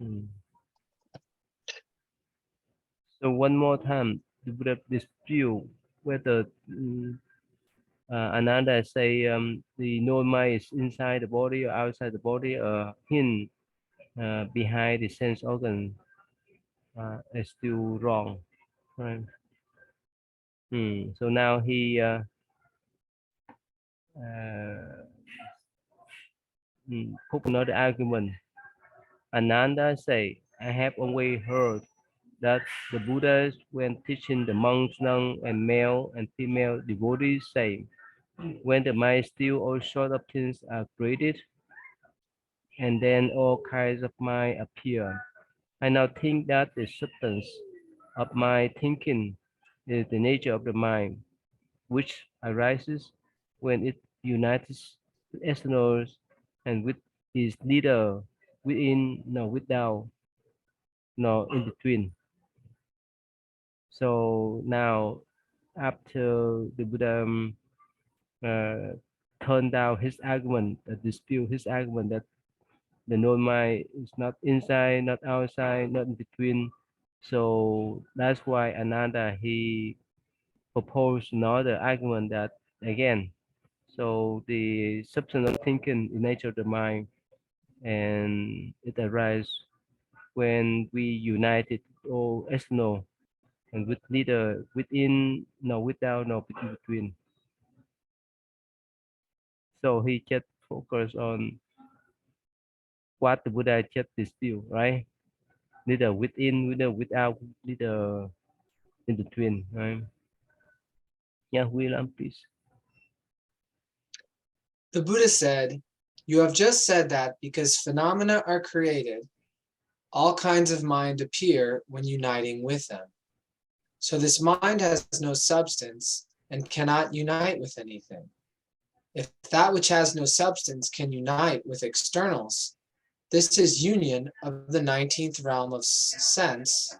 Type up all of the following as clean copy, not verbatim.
Mm. So one more time, the Buddha dispute whether Ananda say the known mind is inside the body or outside the body or hidden behind the sense organ is still wrong. Right. So now he uh, put another argument. Ananda say, I have always heard that the Buddhas, when teaching the monks, nuns, and male and female devotees, say, when the mind still all sort of things are created, and then all kinds of mind appear. I now think that the substance of my thinking is the nature of the mind, which arises when it unites with externals and with is neither within nor without nor in between. So now, after the Buddha uh, turned down his argument, dispute his argument that the known mind is not inside, not outside, not in between. So that's why Ananda he proposed another argument that again, so the substance of thinking is nature of the mind, and it arises when we united all external and with neither within nor without nor in between. So he just focused on what the Buddha just dispute, right? Neither within, neither without, neither in between, right? Yeah, William, please. The Buddha said, "You have just said that because phenomena are created, all kinds of mind appear when uniting with them. So this mind has no substance and cannot unite with anything. If that which has no substance can unite with externals, this is union of the 19th realm of sense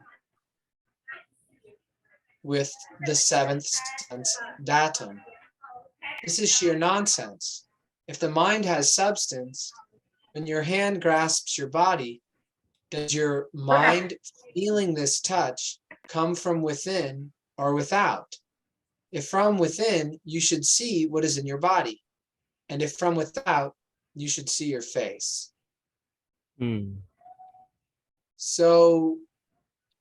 with the seventh sense datum. This is sheer nonsense. If the mind has substance, when your hand grasps your body, does your mind feeling this touch come from within or without? If from within, you should see what is in your body. And if from without, you should see your face." Mm. So,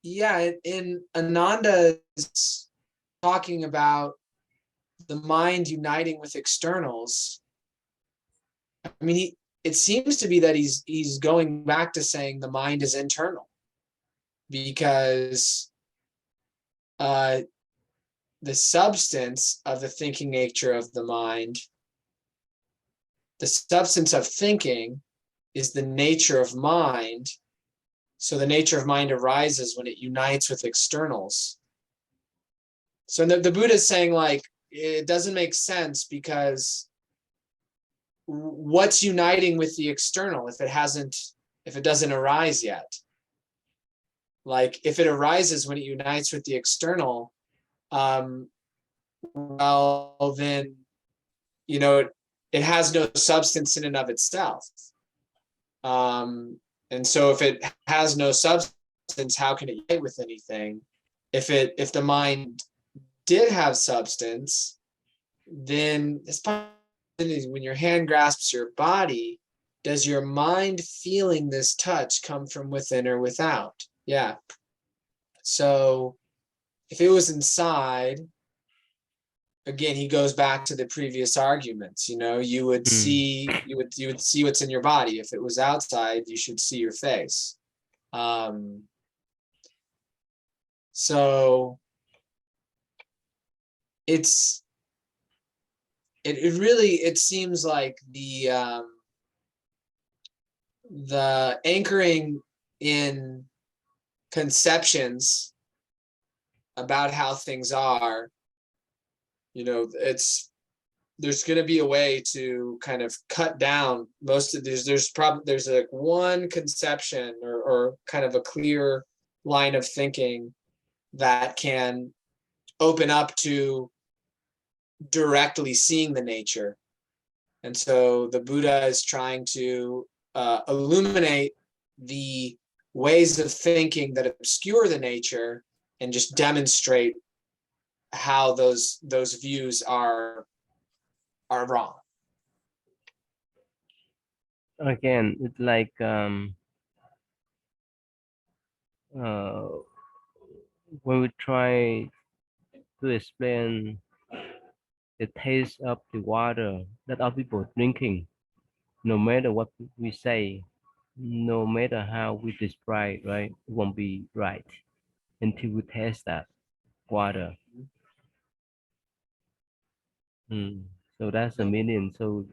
yeah, in Ananda's talking about the mind uniting with externals, I mean, it seems to be that he's going back to saying the mind is internal, because the substance of the thinking nature of the mind, the substance of thinking is the nature of mind. So the nature of mind arises when it unites with externals. So the Buddha is saying, like, it doesn't make sense, because what's uniting with the external if it doesn't arise yet? Like, if it arises when it unites with the external, well, then, it has no substance in and of itself. And so if it has no substance, how can it unite with anything? If the mind did have substance, then when your hand grasps your body, does your mind feeling this touch come from within or without? Yeah. So if it was inside, again, he goes back to the previous arguments. You would Mm. see what's in your body. If it was outside, you should see your face. So it seems like the anchoring in conceptions about how things are, there's going to be a way to kind of cut down most of these. There's like one conception or kind of a clear line of thinking that can open up to directly seeing the nature. And so the Buddha is trying to illuminate the ways of thinking that obscure the nature and just demonstrate how those views are wrong. Again, it's like uh, when we try to explain the taste of the water that other people drinking, no matter what we say, no matter how we describe, right, it won't be right until we taste that water. Mm. So that's the meaning. So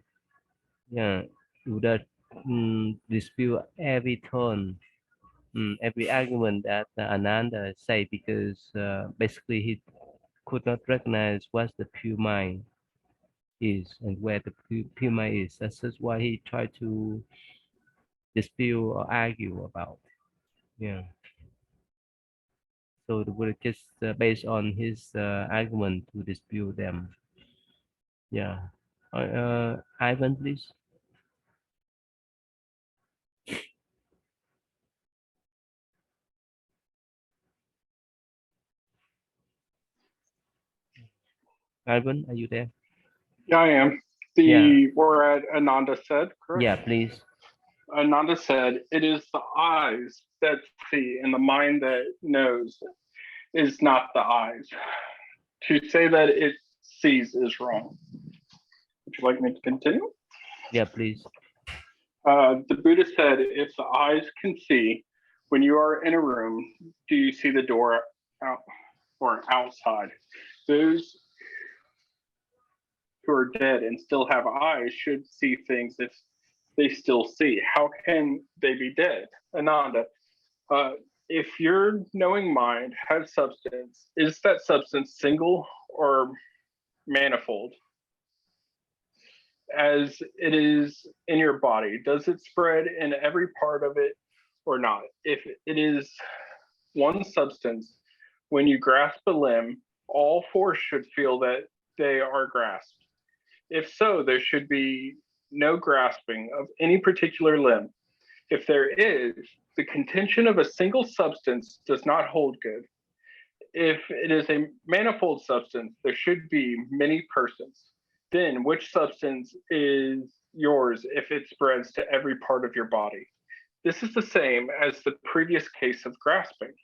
yeah, you would dispute every turn, every argument that Ananda say because basically he could not recognize what the pure mind is and where the pure mind is. That's just why he tried to dispute or argue about. Yeah. So the Buddha just based on his argument to dispute them. Yeah. Ivan, please. Ivan, are you there? Yeah, I am. Yeah. We're at Ananda said, correct? Yeah, please. Ananda said, it is the eyes that see and the mind that knows is not the eyes. To say that it sees is wrong. Would you like me to continue? Yeah, please. The Buddha said, if the eyes can see, when you are in a room, do you see the door out or outside? Those who are dead and still have eyes should see things if they still see. How can they be dead? Ananda, uh, if your knowing mind has substance, is that substance single or manifold? As it is in your body, does it spread in every part of it or not? If it is one substance, when you grasp a limb, all four should feel that they are grasped. If so, there should be no grasping of any particular limb. If there is, the contention of a single substance does not hold good. If it is a manifold substance, there should be many persons. Then, which substance is yours if it spreads to every part of your body? This is the same as the previous case of grasping.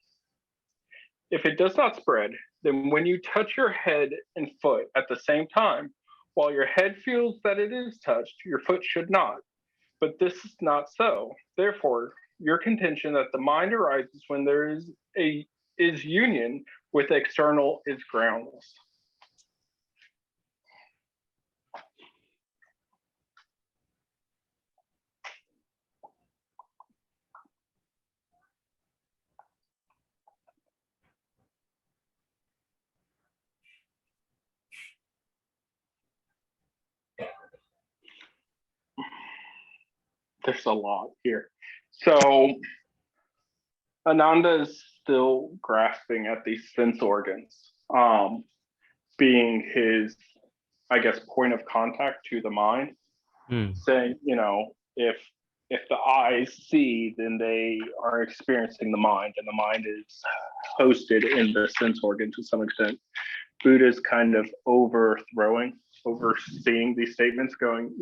If it does not spread, then when you touch your head and foot at the same time, while your head feels that it is touched, your foot should not. But this is not so. Therefore, your contention that the mind arises when there is union with external is groundless. There's a lot here. So Ananda is still grasping at these sense organs, being his, I guess, point of contact to the mind, saying, if the eyes see, then they are experiencing the mind, and the mind is hosted in the sense organ to some extent. Buddha's kind of overseeing these statements, going,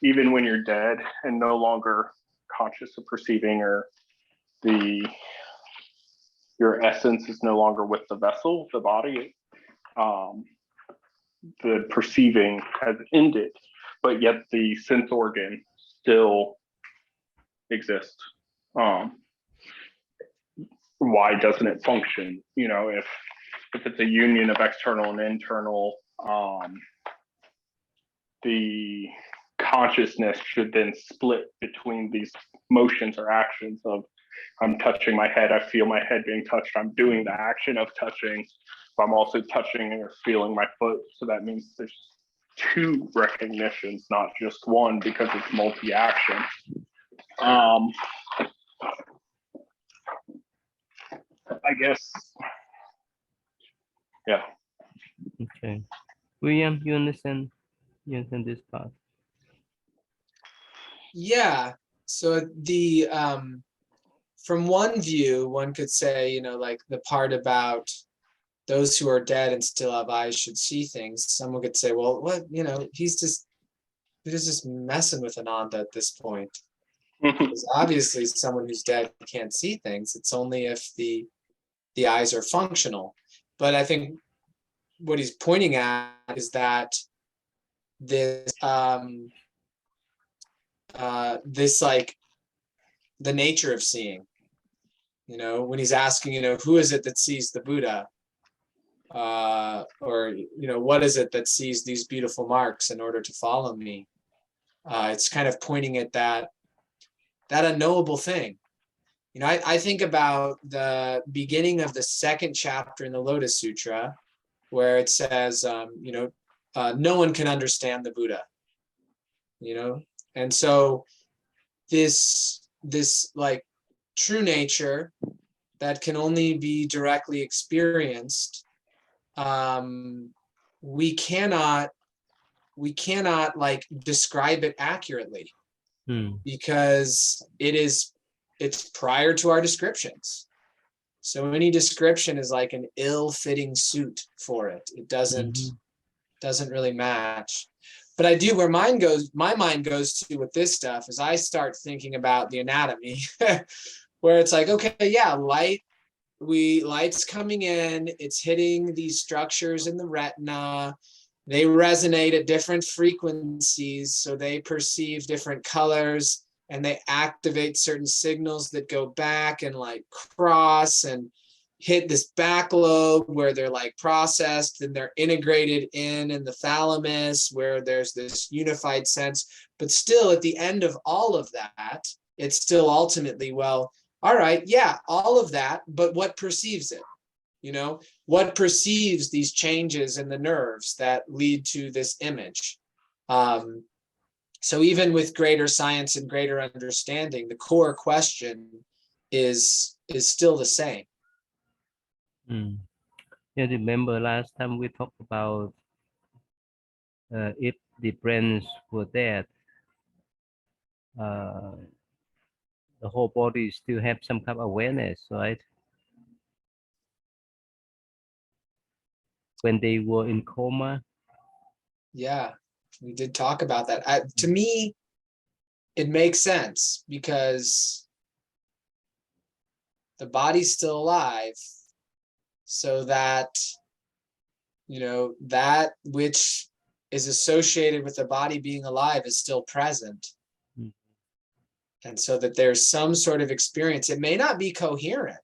even when you're dead and no longer conscious of perceiving, or your essence is no longer with the vessel, the body, the perceiving has ended, but yet the sense organ still exists. Why doesn't it function? If it's a union of external and internal, the consciousness should then split between these motions or actions of, I'm touching my head, I feel my head being touched, I'm doing the action of touching, but I'm also touching or feeling my foot. So that means there's two recognitions, not just one, because it's multi-action. I guess, yeah. Okay. William, you understand? You understand this part? Yeah. So the from one view, one could say, like the part about those who are dead and still have eyes should see things. Someone could say, well, what, he's just messing with Ananda at this point. Because obviously someone who's dead can't see things. It's only if the eyes are functional. But I think what he's pointing at is that this like the nature of seeing, when he's asking, who is it that sees the Buddha? Or what is it that sees these beautiful marks in order to follow me? It's kind of pointing at that unknowable thing. I think about the beginning of the second chapter in the Lotus Sutra, where it says, no one can understand the Buddha, and so this like true nature that can only be directly experienced, we cannot like describe it accurately, because it's prior to our descriptions. So any description is like an ill-fitting suit for it. It doesn't really match. But I do, where my mind goes to with this stuff is I start thinking about the anatomy, where it's like, okay, yeah, light's coming in, it's hitting these structures in the retina. They resonate at different frequencies, so they perceive different colors, and they activate certain signals that go back and like cross and hit this back lobe where they're like processed, and they're integrated in the thalamus where there's this unified sense. But still, at the end of all of that, it's still ultimately, well, all right, yeah, all of that, but what perceives it? What perceives these changes in the nerves that lead to this image? So even with greater science and greater understanding, the core question is still the same. Yeah, remember last time we talked about if the brains were dead, uh, the whole body still have some kind of awareness, right? When they were in coma. Yeah, we did talk about that. To me, it makes sense because the body's still alive, so that that which is associated with the body being alive is still present. And so that there's some sort of experience. It may not be coherent.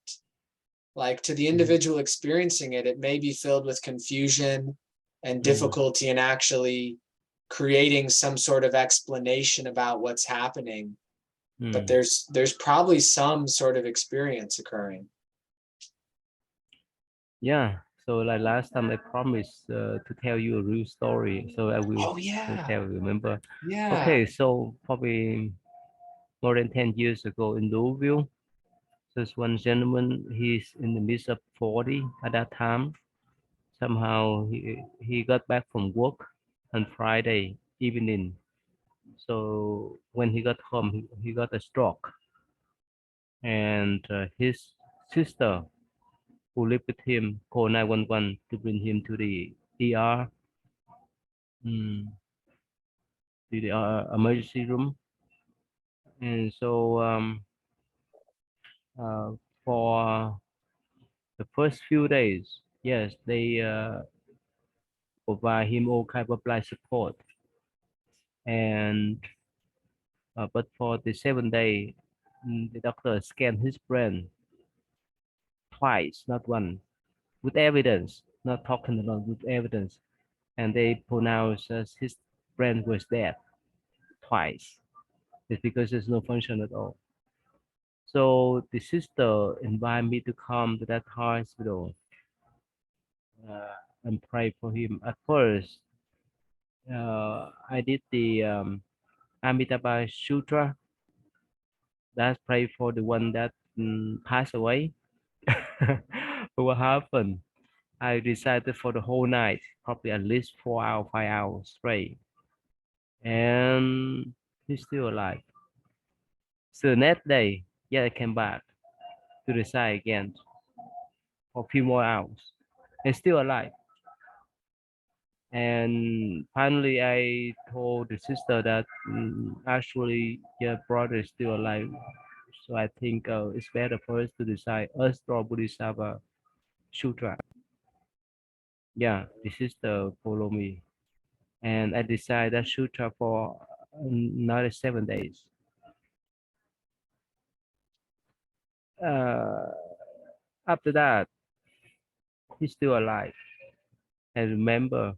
Like to the individual experiencing it, it may be filled with confusion and difficulty in actually creating some sort of explanation about what's happening. But there's probably some sort of experience occurring. Yeah. So like last time I promised to tell you a real story. So I will tell you, remember? Yeah. Okay, so probably more than 10 years ago in Louisville, there's one gentleman, he's in the midst of 40 at that time. Somehow he got back from work on Friday evening. So when he got home, he got a stroke. And his sister who lived with him called 911 to bring him to the ER, to the emergency room. And so uh, for the first few days, yes, they provide him all kind of life support. And but for the 7 day, the doctor scanned his brain twice, not one, with evidence, not talking about with evidence, and they pronounced his brain was dead twice. It's because there's no function at all. So the sister invited me to come to that hospital and pray for him. At first, I did the Amitabha Sutra. That's pray for the one that passed away. But what happened? I recited for the whole night, probably at least 4 hours, 5 hours straight, and he's still alive. So next day, yeah, I came back. to decide again for a few more hours. He's still alive. And finally, I told the sister that actually your brother is still alive. So I think it's better for us to decide us or Bodhisattva Sutra. Yeah, the sister follow me. And I decided that sutra for another 7 days. Uh, After that, he's still alive. And remember,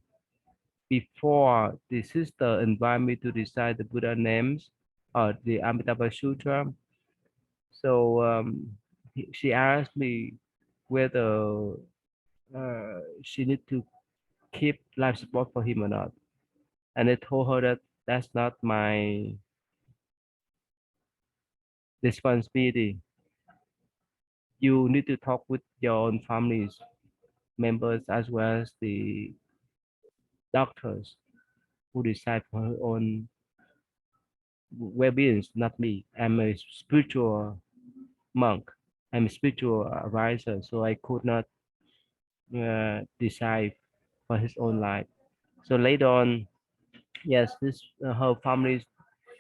before the sister invited me to decide the Buddha names or the Amitabha Sutra, so she asked me whether she need to keep life support for him or not. And I told her that that's not my responsibility. You need to talk with your own families members as well as the doctors who decide for her own well-being, not me. I'm a spiritual monk. I'm a spiritual advisor, so I could not decide for his own life. So later on, yes, this her families.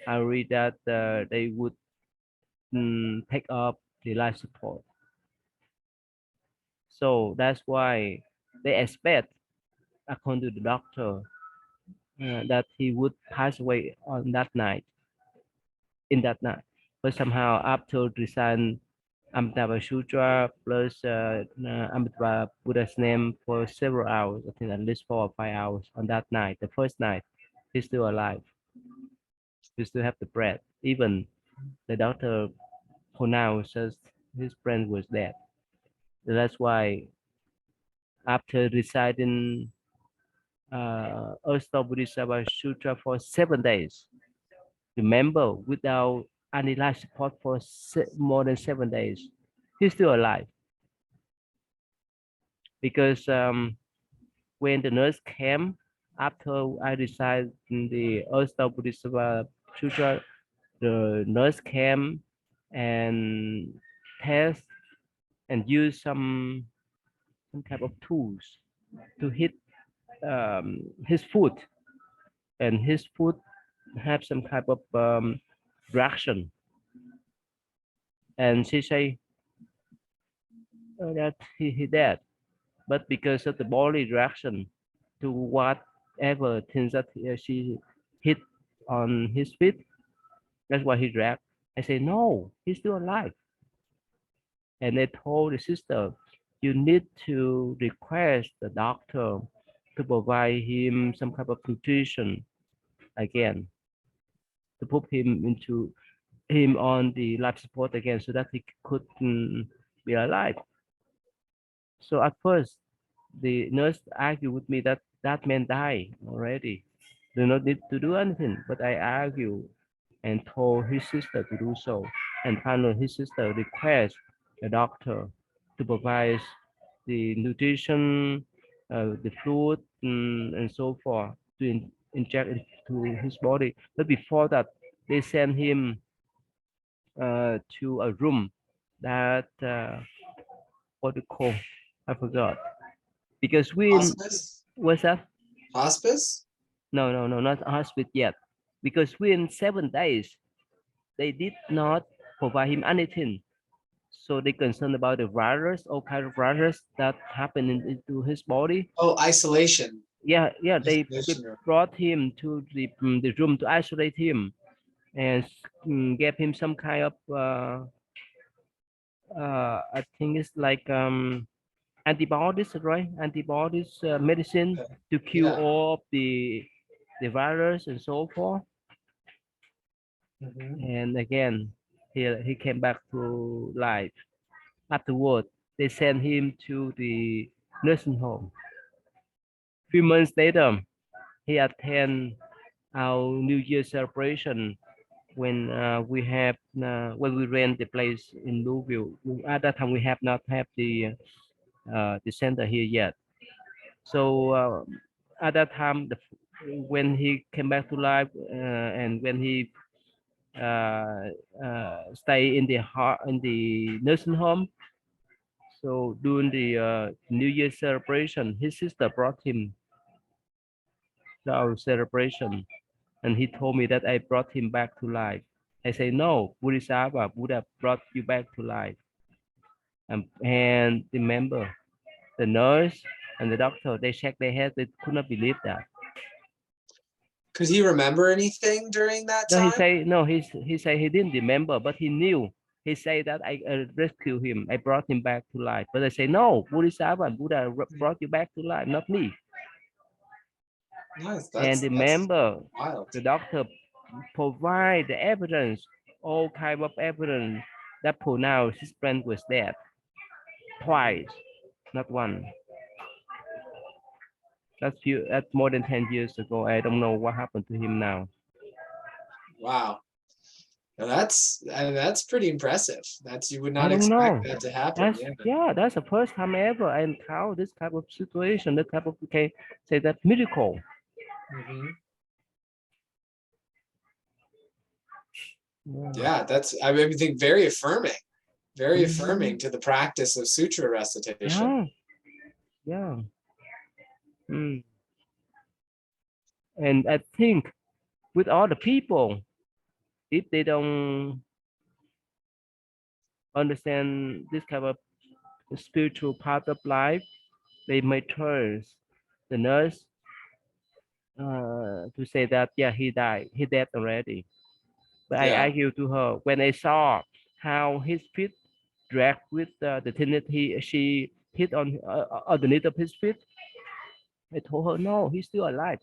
I read that they would take up the life support. So that's why they expect, according to the doctor, that he would pass away on that night, in that night. But somehow after recite Amitabha Sutra plus Amitabha Buddha's name for several hours, I think at least 4 or 5 hours on that night, the first night, he's still alive. He still have the breath. Even the doctor pronounces his brain was dead. So that's why after reciting Buddhist Sutra for 7 days, remember, without any life support for more than 7 days, he's still alive. Because when the nurse came after I recited the Buddhist Sutra, the nurse came and test and use some type of tools to hit his foot, and his foot have some type of reaction. And she say that he dead, but because of the body reaction to whatever things that she hit on his feet, that's why he died. I say no, he's still alive. And I told the sister, you need to request the doctor to provide him some kind of nutrition again, to put him on the life support again so that he could be alive. So at first, the nurse argued with me that that man died already. Do not need to do anything. But I argued and told his sister to do so. And finally, his sister requests the doctor to provide the nutrition, the fluid, and so forth to inject into his body. But before that, they sent him to a room that what do you call? I forgot. Because we in Hospice? what's that? Hospice? No, no, no, not hospital yet. Because within 7 days, they did not provide him anything. So they concerned about the virus, all kind of virus that happened into his body. Oh, isolation. Yeah, yeah, they Isolation room. brought him to the room to isolate him and gave him some kind of I think it's like antibodies, right? Antibodies medicine Okay. to kill Yeah. all of the virus and so forth. Mhm. And again, he came back to life. Afterward, they sent him to the nursing home. Few months later, he attended our New Year celebration when when we rent the place in Louisville. At that time, we have not have the center here yet. So at that time, when he came back to life and when he stay in the nursing home, So during the New Year celebration, his sister brought him to our celebration, and he told me that I brought him back to life. I say no, Bodhisattva, Buddha brought you back to life. And remember, the nurse and the doctor, they shake their heads, they could not believe that. Could he remember anything during that No, he time? say no. He say he didn't remember, but he knew. He say that I rescued him. I brought him back to life. But I say no. Bodhisattva, Buddha brought you back to life, not me. Nice. And That's remember, wild. the doctor provide the evidence, all kind of evidence that pronounced his friend was dead twice, not one. That's more than 10 years ago. I don't know what happened to him now. Wow. Now that's pretty impressive. That's you would I not don't expect know. that to happen. That's Yeah. yeah, that's the first time ever I encounter this type of situation, this type of okay, say that miracle. Mhm. Yeah. Yeah, that's I think very Mhm. affirming to the practice of sutra recitation. Yeah, yeah. Mm. And I think with all the people, if they don't understand this kind of spiritual part of life, they may turn the nurse to say that yeah, he died, he dead already. But I Yeah. argued to her when I saw how his feet dragged with the thing that she hit on underneath of his feet. I told her no, he's still alive.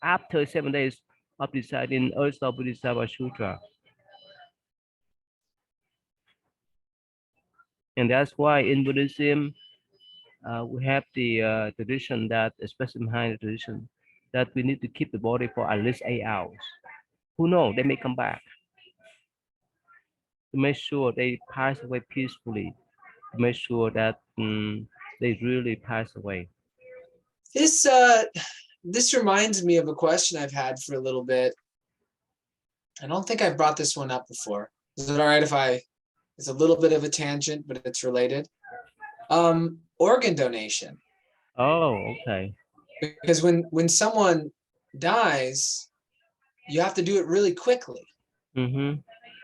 After 7 days of deciding also Bodhisattva Sutra, and that's why in Buddhism we have the tradition that, especially behind the tradition, that we need to keep the body for at least 8 hours. Who knows? They may come back to make sure they pass away peacefully. To make sure that they really pass away. This this reminds me of a question I've had for a little bit. I don't think I've brought this one up before. Is it all right if it's a little bit of a tangent, but it's related? Organ donation. Oh, okay. Because when someone dies, you have to do it really quickly Mm-hmm.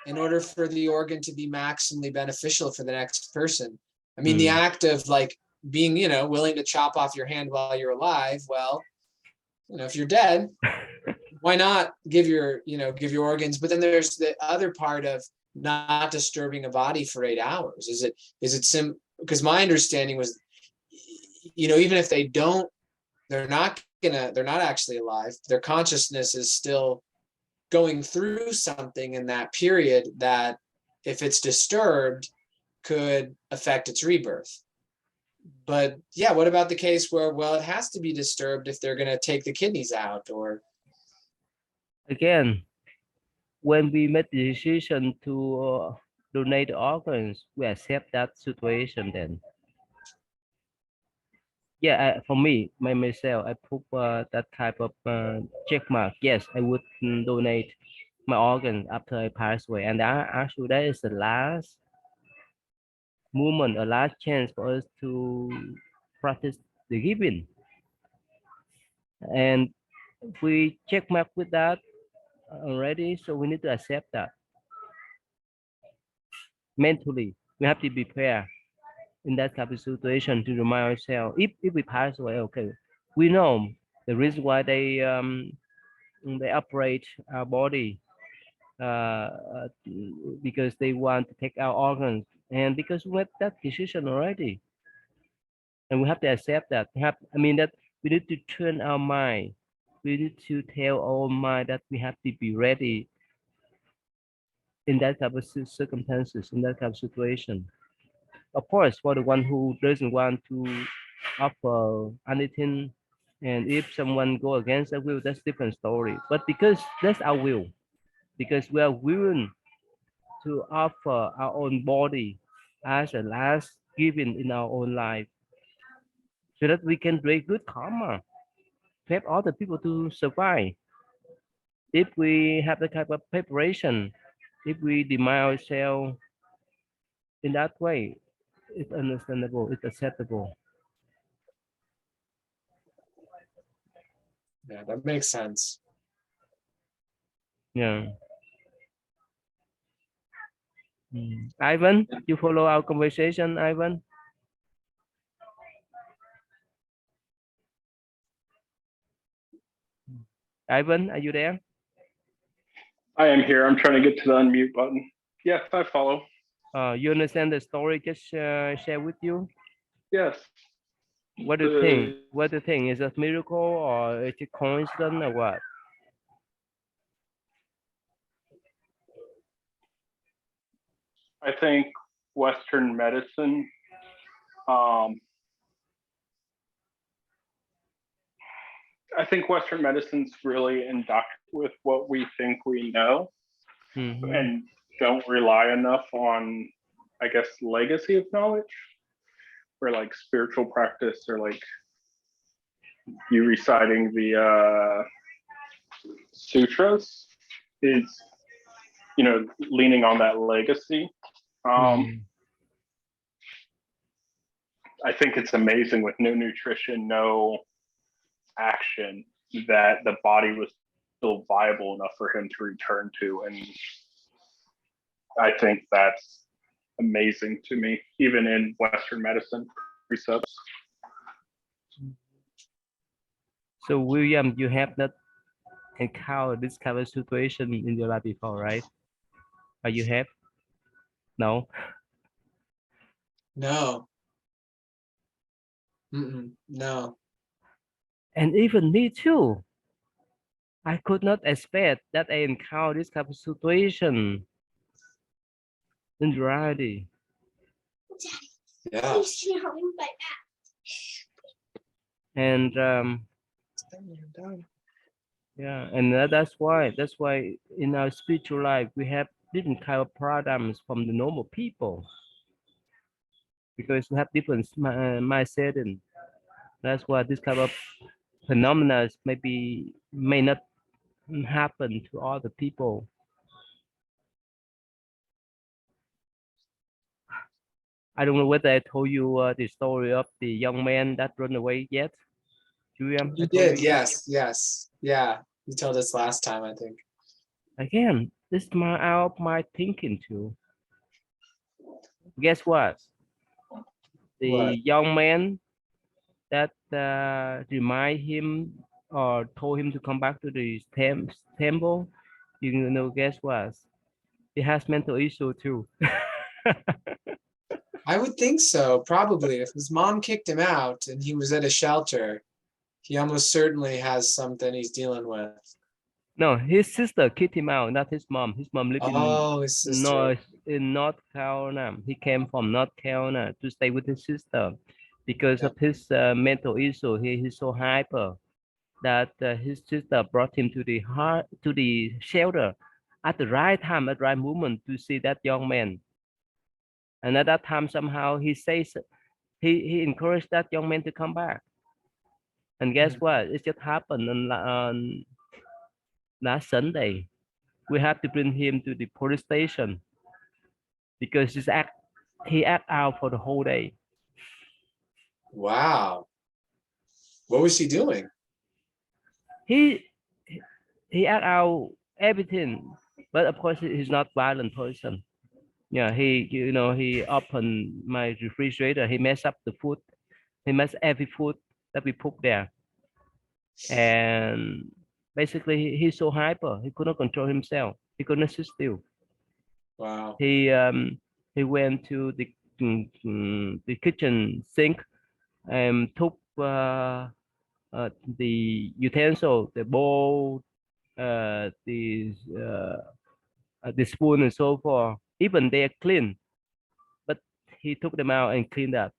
in order for the organ to be maximally beneficial for the next person. I mean, the Mm. act of like being, willing to chop off your hand while you're alive, well, if you're dead, why not give your organs? But then there's the other part of not disturbing a body for 8 hours. Is it because my understanding was, even if they're not actually alive, their consciousness is still going through something in that period that, if it's disturbed, could affect its rebirth. But yeah, what about the case where, well, it has to be disturbed if they're going to take the kidneys out? Or Again, when we make the decision to donate organs, we accept that situation then. Yeah, for me, myself, I put that type of check mark. Yes, I would donate my organ after I pass away. And actually, that is the last moment, a last chance for us to practice the giving. And we check mark with that already, so we need to accept that mentally. We have to be prepared in that type of situation to remind ourselves if we pass away, okay, we know the reason why they operate our body because they want to take our organs, and because we made that decision already, and we have to accept that. I mean that we need to turn our mind. We need to tell our mind that we have to be ready in that type of circumstances, in that type of situation. Of course, for the one who doesn't want to offer anything, and if someone go against that will, that's different story. But because that's our will, because we are willing to offer our own body as a last giving in our own life, so that we can create good karma to help other people to survive. If we have the type of preparation, if we demand ourselves in that way, it's understandable, it's acceptable. Yeah, that makes sense. Yeah. Ivan, you follow our conversation, Ivan? Ivan, are you there? I am here. I'm trying to get to the unmute button. Yes, I follow. You understand the story just share with you? Yes. What do you The think? What do you think? Is it a miracle or is it coincidence or what? I think Western medicine, um, I think Western medicine's really indoctrinated with what we think we know Mm-hmm. and don't rely enough on, I guess, legacy of knowledge or like spiritual practice or like you reciting the sutras is, leaning on that legacy. Um, Mm. I think it's amazing with no nutrition, no action, that the body was still viable enough for him to return to. And I think that's amazing to me, even in Western medicine precepts. So William, you have not encountered this kind of situation in your life before, right? Or you have? No. No. No. And even me too. I could not expect that I encounter this kind of situation in reality. Yeah. And yeah, and that's why in our spiritual life we have different kind of paradigms from the normal people because we have different mindset, and that's why this kind of phenomena may not happen to other people. I don't know whether I told you the story of the young man that run away yet. Julian, I You told you did. yet? Yes. Yes. Yeah. You told us last time, I think. Again, this is my out of my thinking too. Guess what? What? The young man that remind him or told him to come back to the temple. You know, guess what? He has mental issue too. I would think so, probably. If his mom kicked him out and he was at a shelter, he almost certainly has something he's dealing with. No, his sister kicked him out, not his mom. His mom lived Oh, his sister. in North Carolina. He came from North Carolina to stay with his sister because Yeah. of his mental issue. He's so hyper that his sister brought him to the shelter at the right time, at the right moment to see that young man. And at that time, somehow he says he encouraged that young man to come back. And guess Mhm. what? It just happened on last Sunday. We have to bring him to the police station because he act out for the whole day. Wow. What was he doing? He he act out everything, but of course he's not violent person. Yeah, he opened my refrigerator. He messed up the food. He messed every food that we put there, and basically he's so hyper. He couldn't control himself. He couldn't sit still. Wow. He um he went to the kitchen sink and took the utensil, the bowl, the spoon and so forth. Even they are clean, but he took them out and cleaned up.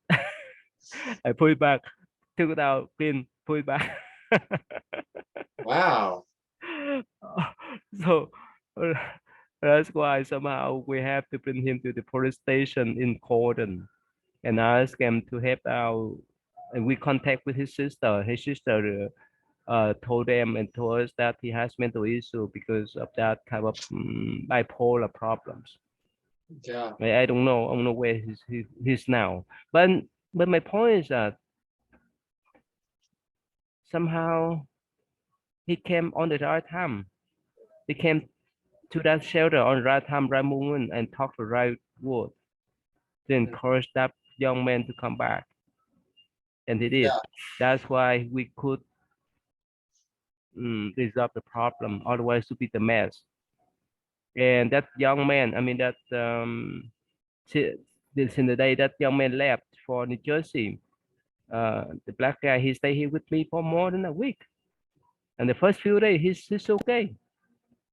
I put it back, took it out, clean, put it back. Wow. So that's why somehow we have to bring him to the police station in Corden and ask him to help out. And we contact with his sister. His sister told them and told us that he has mental issue because of that kind of bipolar problems. Yeah. I don't know. I don't know where he's now. But my point is that somehow he came on the right time. He came to that shelter on the right time, right moment, and talked the right word to encourage that young man to come back. And he did. Yeah. That's why we could resolve the problem. Otherwise, it would be the mess. And that young man, I mean, that this in the day that young man left for New Jersey, the black guy, he stayed here with me for more than a week. And the first few days, he's okay.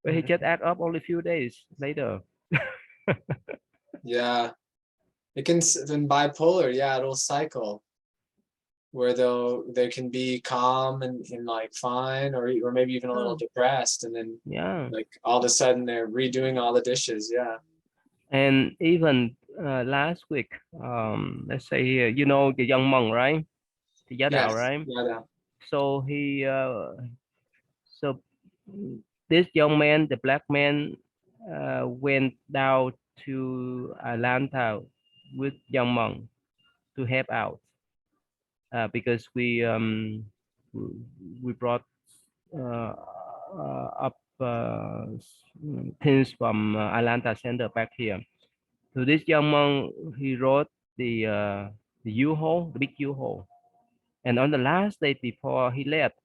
But he Mhm. just act up only a few days later. Yeah. It can in bipolar, yeah, it'll cycle where they can be calm and like fine or maybe even a little Oh, depressed and then yeah. like all of a sudden they're redoing all the dishes. Yeah. And even last week, let's say here, you know the young monk, right? The Yadao, Yes. right? Yeah. So so this young man, the black man, went down to Atlanta with young monk to help out because we brought up things from Atlanta Center back here. So this young monk he rode the U-Haul, the big U-Haul, and on the last day before he left,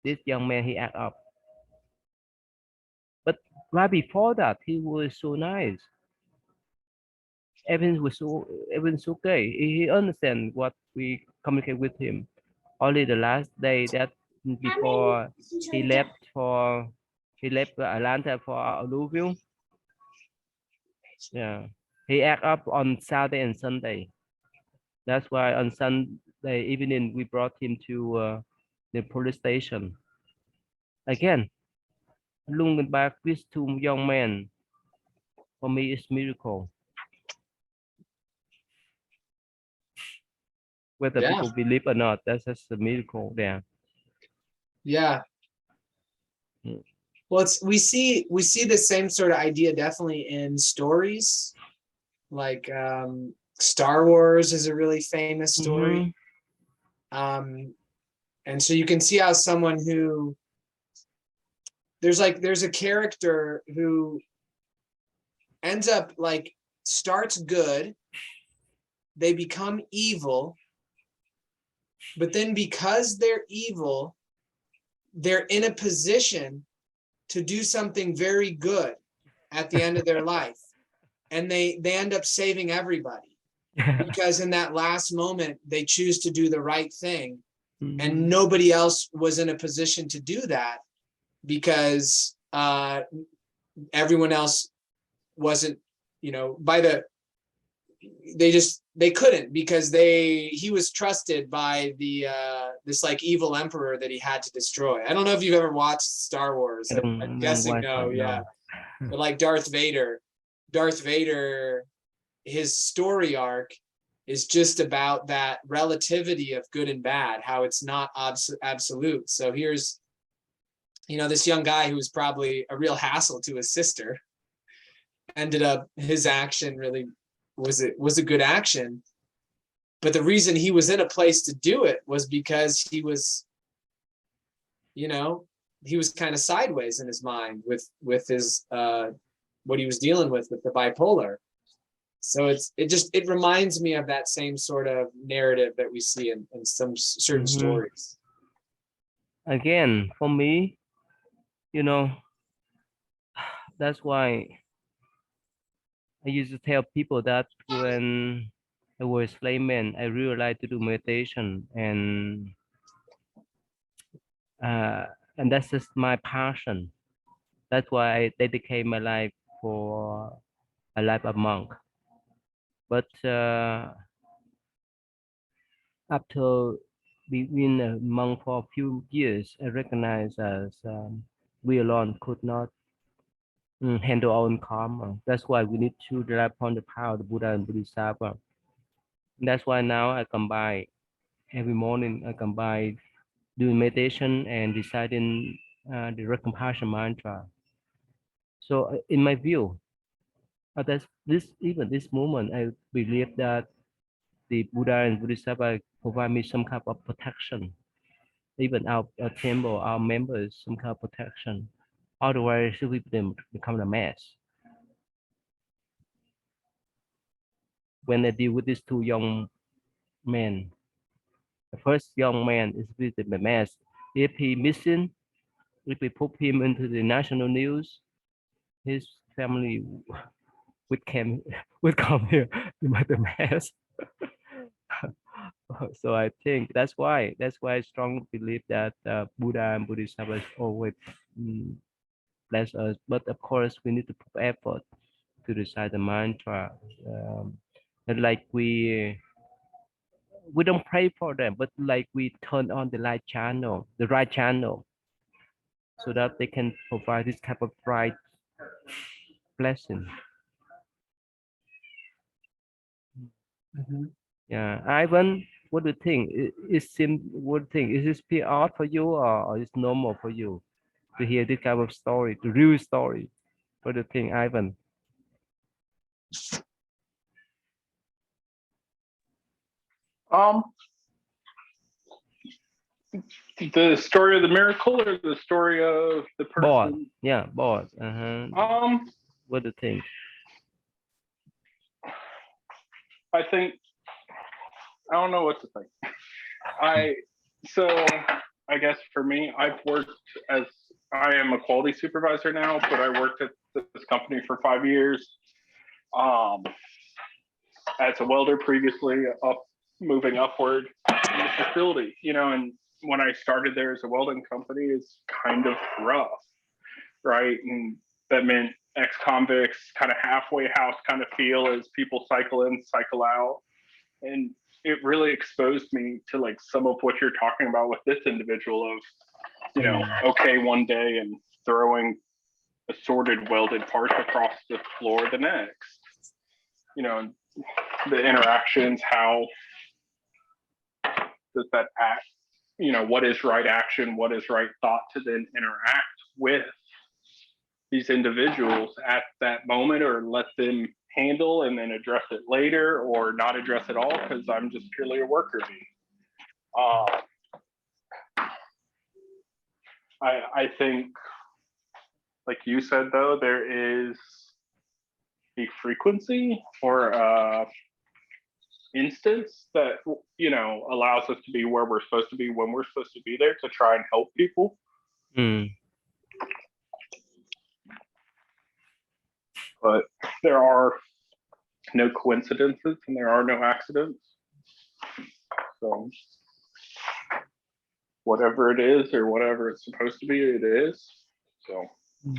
this young man he act up. But right before that, he was so nice. Everything's okay. He understand what we communicate with him. Only the last day that before he left for he left Atlanta for Louisville. Yeah, he act up on Saturday and Sunday. That's why on Sunday evening we brought him to the police station. Again, looking back these two young men for me is miracle. Whether Yeah. people believe or not, that's just a miracle there. Yeah. Mm. Well, it's we see the same sort of idea definitely in stories. Like Star Wars is a really famous story. Mm-hmm. Um, and so you can see how someone who there's a character who ends up like starts good, they become evil, but then because they're evil, they're in a position to do something very good at the end of their life. And they end up saving everybody because in that last moment they choose to do the right thing and Mm-hmm. nobody else was in a position to do that because everyone else wasn't, you know, by the they couldn't because he was trusted by the this like evil emperor that he had to destroy. I don't know if you've ever watched Star Wars. I'm I don't guessing watch no, that yeah. now. But like Darth Vader, his story arc is just about that relativity of good and bad, how it's not absolute. So here's, you know, this young guy who was probably a real hassle to his sister ended up his action really was a good action, but the reason he was in a place to do it was because he was, you know, he was kind of sideways in his mind with his what he was dealing with the bipolar. So it reminds me of that same sort of narrative that we see in some certain Mm-hmm. stories. Again, for me, you know, that's why I used to tell people that when I was slave man, I really like to do meditation uh, and that's just my passion. That's why I dedicate my life for a life of monk. But after being a monk for a few years, I recognize as we alone could not handle our own karma. That's why we need to rely upon the power of the Buddha and Bodhisattva. That's why now I combine every morning. I combine doing meditation and reciting the recompassion mantra. So, in my view, That's this even this moment. I believe that the Buddha and Bodhisattva provide me some kind of protection. Even our temple, our members, some kind of protection. Otherwise, we become a mess. When I deal with these two young men, the first young man is with the mess. If he missing, if we put him into the national news, his family would come would come here to make the mess. So I think that's why I strongly believe that Buddha and Bodhisattva always mm, bless us. But of course, we need to put effort to recite the mantra. And like we don't pray for them, but like we turn on the right channel, so that they can provide this type of right blessing. Mhm. Yeah, Ivan, what do you think? What do you think? Is this pure art for you, or is normal for you to hear this kind of story, the real story? What do you think, Ivan? Um, the story of the miracle or the story of the Bored. person? Yeah, bored. Uh-huh. Um, What do you think? I think I don't know what to think. I so I guess for me, I've worked as I am a quality supervisor now, but I worked at this company for 5 years. Um, as a welder previously, up moving upward in the facility, and when I started there as a welding company, it's kind of rough, right? And that meant ex-convicts, kind of halfway house kind of feel as people cycle in, cycle out. And it really exposed me to like some of what you're talking about with this individual of, Mm, okay, one day and throwing assorted welded parts across the floor the next. The interactions, how does that act, what is right action, what is right thought to then interact with these individuals at that moment, or let them handle and then address it later, or not address it all because I'm just purely a worker bee. Uh, I think, like you said, though, there is a frequency or instance that allows us to be where we're supposed to be when we're supposed to be there to try and help people. mm, But there are no coincidences and there are no accidents. So whatever it is or whatever it's supposed to be, it is. So mm.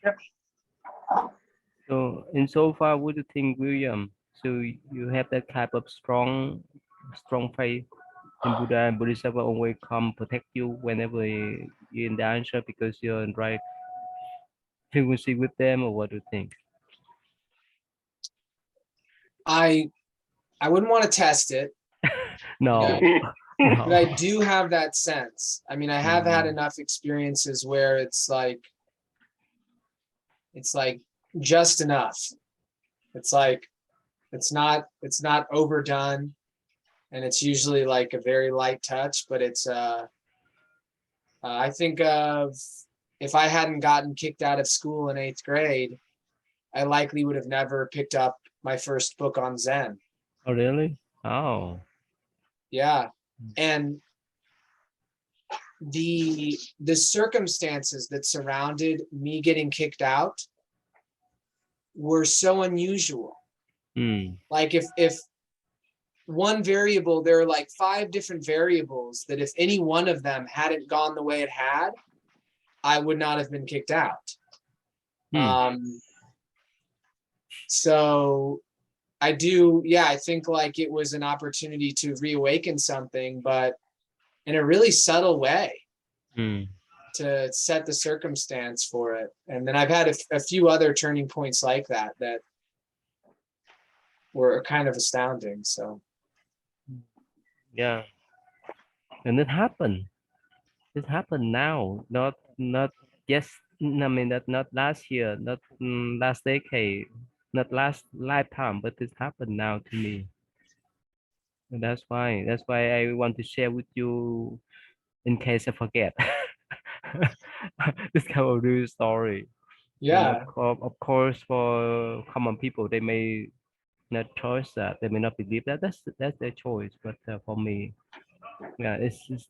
yeah. So in so far, what do you think, William? So you have that type of strong faith in Buddha and Bodhisattva always come protect you whenever you're in danger because you're in right frequency with them, or what do you think? I I wouldn't want to test it, No, okay, but I no. do have that sense. I mean, I have had Mm, enough experiences where it's like just enough. It's like it's not overdone, and it's usually like a very light touch, but I think of if I hadn't gotten kicked out of school in 8th grade, I likely would have never picked up my first book on Zen. oh, really? Oh. Yeah. And the circumstances that surrounded me getting kicked out were so unusual. Mm, Like if one variable, there are like 5 different variables that if any one of them hadn't gone the way it had, I would not have been kicked out. mm, So I think like it was an opportunity to reawaken something, but in a really subtle way mm. to set the circumstance for it. And then I've had a few other turning points like that were kind of astounding. So Yeah. And it happened. It happened now, not yes I mean that not last year, not last decade, not last lifetime, but it happened now to me. And that's why. That's why I want to share with you in case I forget. This kind of real story. And Yeah. of course, for common people, they may not choice that. They may not believe that. That's their choice. But for me, yeah, this is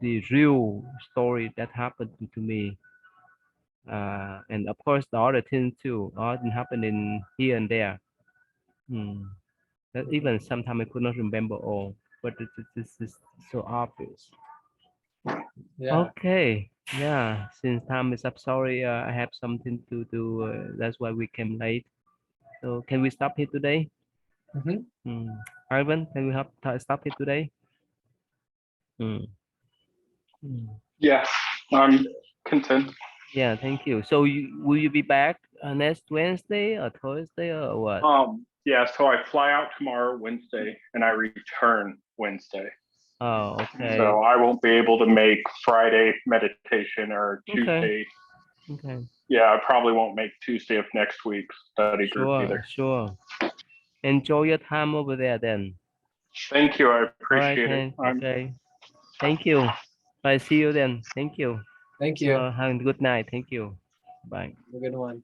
the real story that happened to me. And of course, the other things too, often happen in here and there. Hmm. That even sometimes I could not remember all, but this is so obvious. Yeah. Okay, yeah. Since time is up, sorry, I have something to do. That's why we came late. So can we stop here today? Hmm. Hmm. Ivan, can we have stop here today? Hmm. Hmm. Yeah, I'm content. Yeah, thank you. So will you be back next Wednesday or Thursday or what? Yeah, so I fly out tomorrow, Wednesday, and I return Wednesday. Oh, okay, So I won't be able to make Friday meditation or okay, Tuesday. okay. Yeah, I probably won't make Tuesday of next week's study group Sure, either. sure. Enjoy your time over there then. Thank you. I All right, appreciate it. then. Okay. Thank you. Bye. See you then. Thank you. Thank you. Have a good night. Thank you. Bye. Have a good one.